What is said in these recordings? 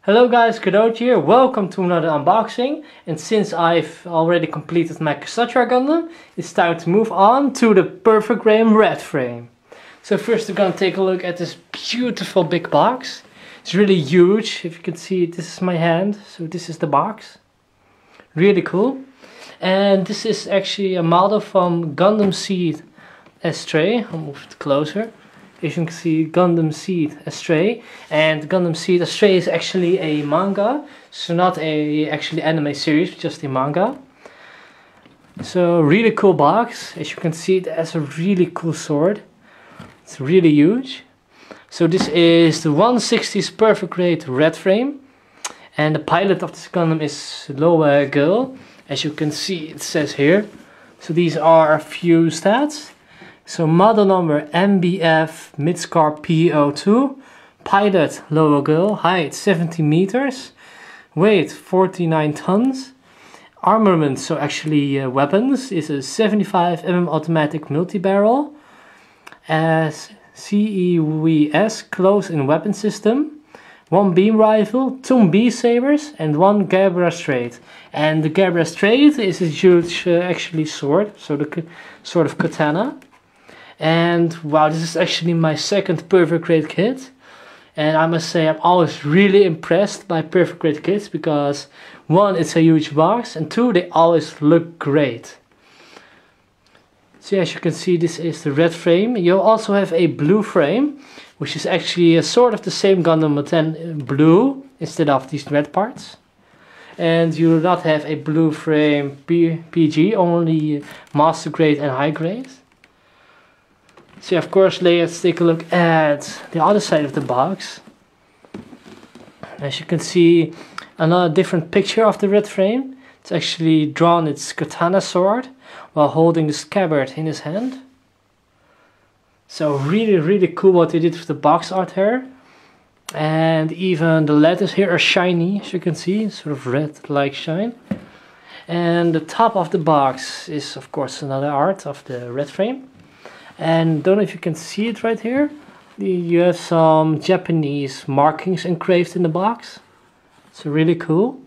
Hello guys, Kadoot here. Welcome to another unboxing. And since I've already completed my Cassatra Gundam, it's time to move on to the Perfect Graham red frame. So first we're gonna take a look at this beautiful big box. It's really huge. If you can see, this is my hand. So this is the box. Really cool. And this is actually a model from Gundam Seed Astray. I'll move it closer. As you can see, Gundam Seed Astray, and Gundam Seed Astray is actually a manga, so not a actually anime series, just a manga. So really cool box. As you can see, it has a really cool sword. It's really huge. So this is the 160's perfect grade red frame, and the pilot of this Gundam is Loa Girl. As you can see, it says here. So these are a few stats. So model number MBF Midscar PO2, pilot Loa Girl, height 70 meters, weight 49 tons, armament, so actually weapons, is a 75mm automatic multi-barrel, as CEWS close-in weapon system, 1 beam rifle, 2 B-sabers and 1 Gabra straight. And the Gabra straight is a huge actually sword, so the sort of katana. And wow, this is actually my second perfect grade kit, and I must say I'm always really impressed by perfect grade kits because one, it's a huge box, and two, they always look great. So as you can see, this is the red frame. You also have a blue frame, which is actually a sort of the same Gundam but then blue instead of these red parts. And you do not have a blue frame PG, only master grade and high grade. So of course, let's take a look at the other side of the box. As you can see, another different picture of the red frame. It's actually drawn its katana sword while holding the scabbard in his hand. So really cool what they did with the box art here. And even the letters here are shiny, as you can see, sort of red like shine. And the top of the box is of course another art of the red frame. And don't know if you can see it right here. You have some Japanese markings engraved in the box. So really cool.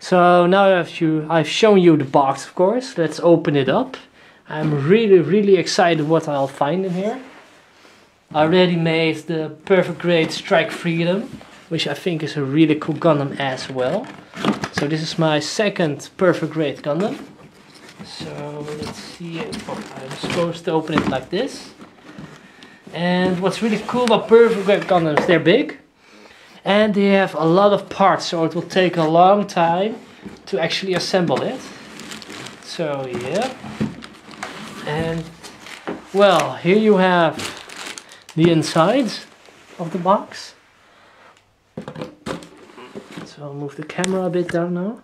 So now I've shown you the box, of course. Let's open it up. I'm really excited what I'll find in here. I already made the perfect grade Strike Freedom, which I think is a really cool Gundam as well. So this is my second perfect grade Gundam. So let's see, I'm supposed to open it like this. And what's really cool about perfect grade Gundams, they're big and they have a lot of parts, so it will take a long time to actually assemble it. So yeah, and well, here you have the inside of the box. So I'll move the camera a bit down now,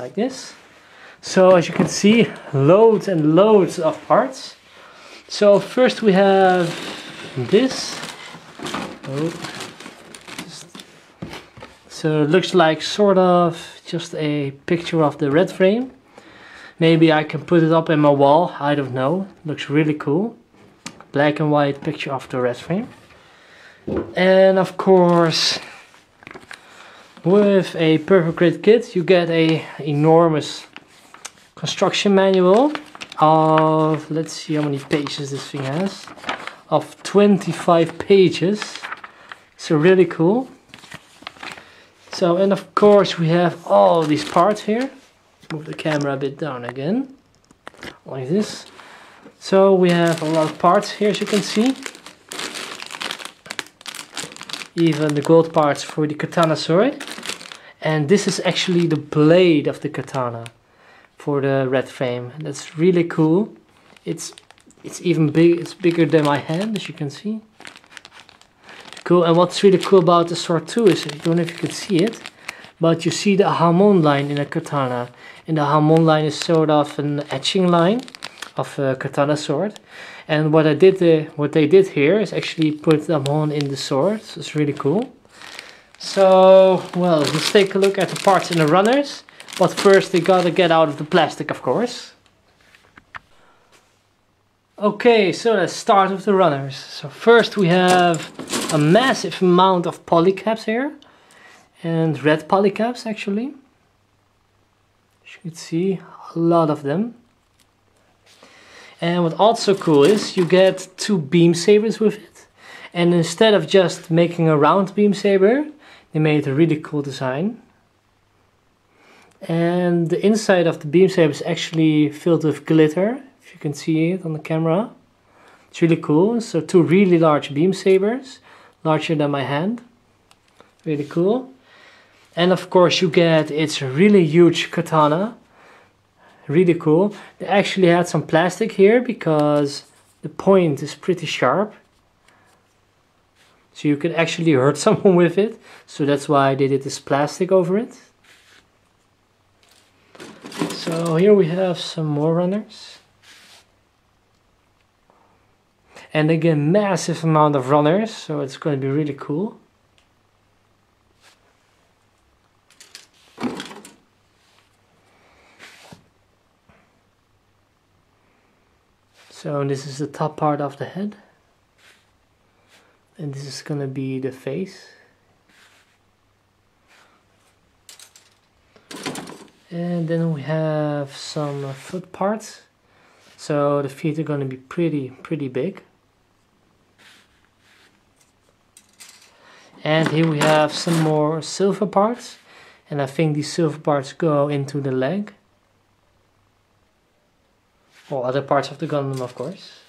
like this. So as you can see, loads and loads of parts. So first we have this. So it looks like sort of just a picture of the red frame. Maybe I can put it up in my wall, I don't know. Looks really cool. Black and white picture of the red frame. And of course, with a perfect grade kit you get a enormous construction manual of, let's see how many pages this thing has, of 25 pages. So really cool. So, and of course we have all these parts here. Move the camera a bit down again, like this. So we have a lot of parts here, as you can see. Even the gold parts for the katana sword. And this is actually the blade of the katana for the red frame. That's really cool. It's even big. It's bigger than my hand, as you can see. Cool. And what's really cool about the sword too is, I don't know if you can see it, but you see the Hamon line in a katana, and the Hamon line is sort of an etching line of a katana sword. And what they did here is actually put the Hamon in the sword. So it's really cool. So well, let's take a look at the parts in the runners. But first they gotta get out of the plastic, of course. Okay, so let's start with the runners. So first we have a massive amount of polycaps here. and red polycaps actually. As you can see, a lot of them. And what also cool is you get 2 beam sabers with it. And instead of just making a round beam saber, they made a really cool design. And the inside of the beam saber is actually filled with glitter, if you can see it on the camera. It's really cool. So 2 really large beam sabers, larger than my hand. Really cool. And of course you get its really huge katana. Really cool. They actually had some plastic here because the point is pretty sharp. So you can actually hurt someone with it. So that's why they did this plastic over it. So here we have some more runners. And again, massive amount of runners. So it's going to be really cool. So this is the top part of the head. And this is gonna be the face. And then we have some foot parts. So the feet are gonna be pretty big. And here we have some more silver parts. And I think these silver parts go into the leg. Or other parts of the Gundam, of course.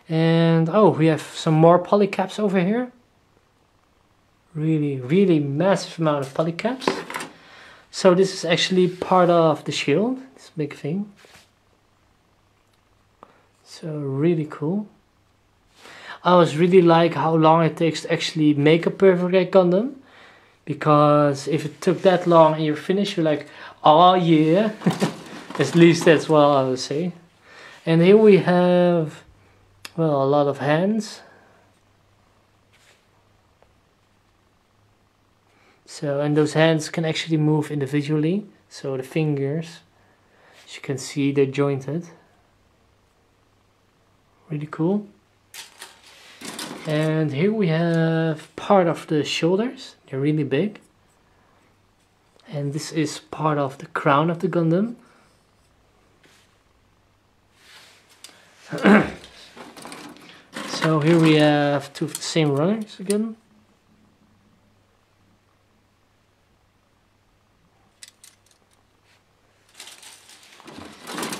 And oh, we have some more polycaps over here. Really massive amount of polycaps. So this is actually part of the shield, this big thing. So really cool. I always really like how long it takes to actually make a perfect red Gundam. Because if it took that long and you're finished, you're like, oh yeah. At least that's what I would say. And here we have, well, a lot of hands. So, and those hands can actually move individually. So the fingers, as you can see, they're jointed. Really cool. And here we have part of the shoulders. They're really big. And this is part of the crown of the Gundam. So here we have 2 of the same runners again.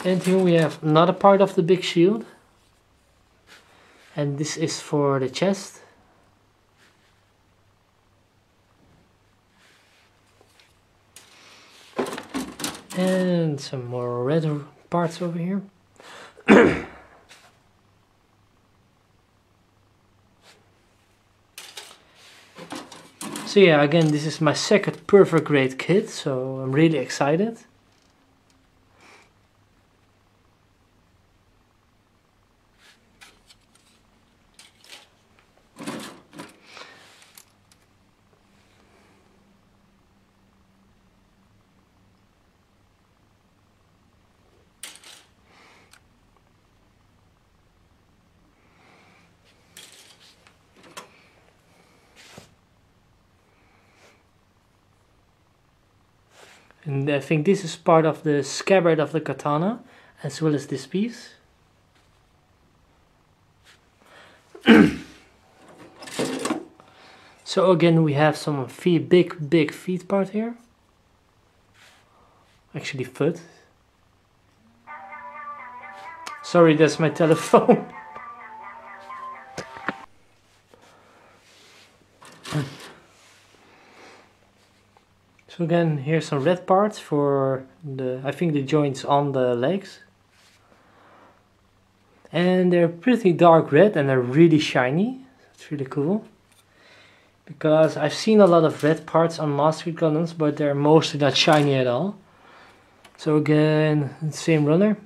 And here we have another part of the big shield. And this is for the chest. And some more red parts over here. So yeah, again, this is my second perfect grade kit, so I'm really excited. And I think this is part of the scabbard of the katana, as well as this piece. So again, we have some feet, big feet part here. Actually foot. Sorry, that's my telephone. So again, here's some red parts for the, I think the joints on the legs. And they're pretty dark red and they're really shiny. It's really cool. Because I've seen a lot of red parts on Master Gundams, but they're mostly not shiny at all. So again, same runner.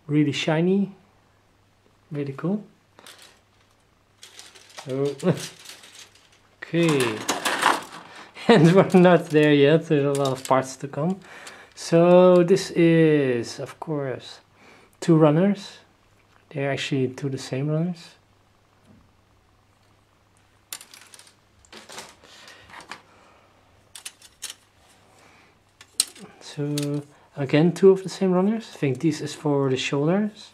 Really shiny. Really cool. Oh. Okay. And we're not there yet, there's a lot of parts to come. So this is, of course, 2 runners. They're actually 2 the same runners. So again, two of the same runners. I think this is for the shoulders.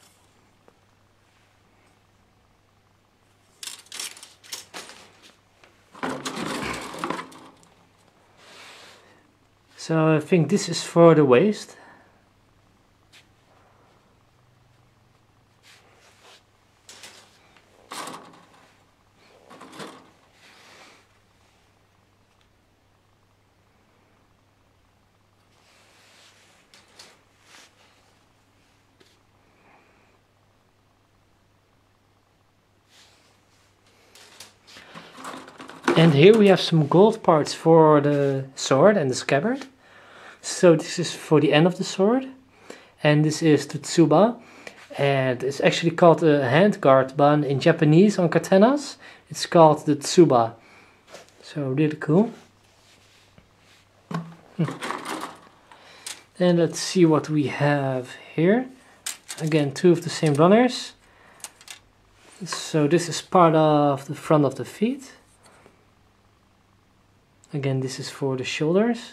So I think this is for the waist. And here we have some gold parts for the sword and the scabbard. So this is for the end of the sword. And this is the tsuba. And it's actually called a handguard, but in Japanese on katanas, it's called the tsuba. So really cool. And let's see what we have here. Again, two of the same runners. So this is part of the front of the feet. Again, this is for the shoulders,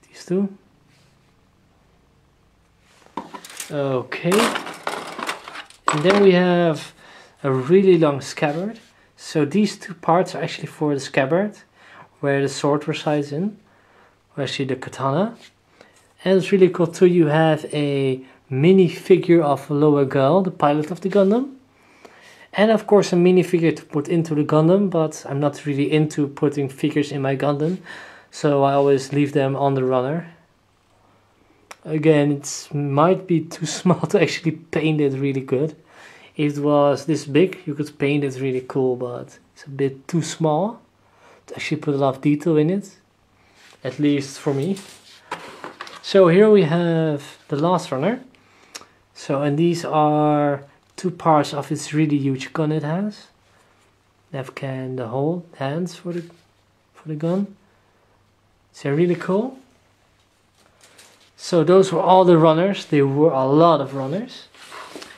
these two. Okay. And then we have a really long scabbard. So these two parts are actually for the scabbard, where the sword resides in, or actually the katana. And it's really cool too, you have a mini figure of Loa Girl, the pilot of the Gundam. And of course a minifigure to put into the Gundam, but I'm not really into putting figures in my Gundam, so I always leave them on the runner. Again, it might be too small to actually paint it really good. If it was this big, you could paint it really cool, but it's a bit too small to actually put a lot of detail in it, at least for me. So here we have the last runner. So, and these are two parts of its really huge gun it has. Can the whole hands for the gun. So really cool. So those were all the runners. There were a lot of runners.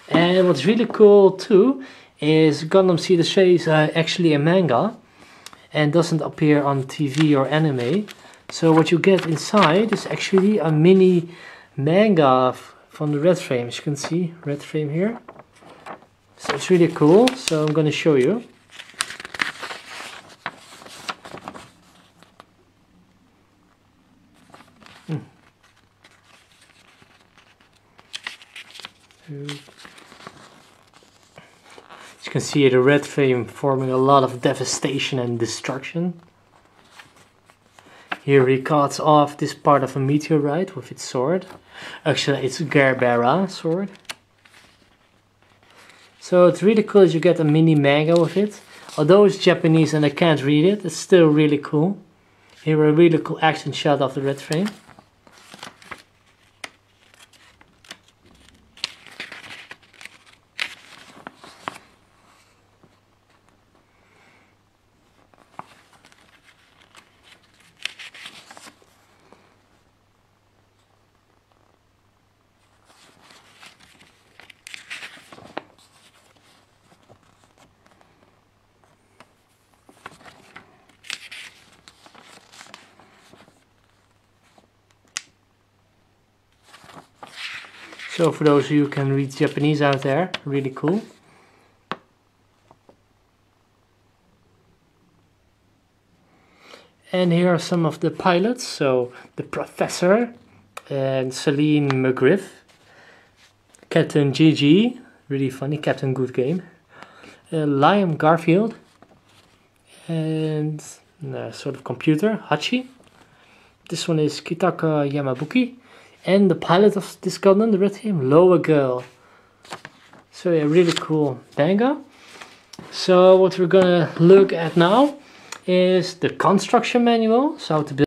And what's really cool too is Gundam Seed is actually a manga and doesn't appear on TV or anime. So what you get inside is actually a mini manga from the red frame. As you can see, red frame here. So it's really cool, so I'm going to show you. As you can see, the red frame forming a lot of devastation and destruction. Here he cuts off this part of a meteorite with its sword. Actually, it's a Gerbera sword. So it's really cool that you get a mini manga with it. Although it's Japanese and I can't read it, it's still really cool. Here a really cool action shot of the red frame. So for those of you who can read Japanese out there, really cool. And here are some of the pilots. So the Professor and Celine McGriff. Captain GG, really funny, Captain Good Game. Liam Garfield. And sort of computer, Hachi. This one is Kitaka Yamabuki. And the pilot of this Gundam, the red team, Loa Girl. So yeah, really cool manga. So what we're gonna look at now is the construction manual. So how to build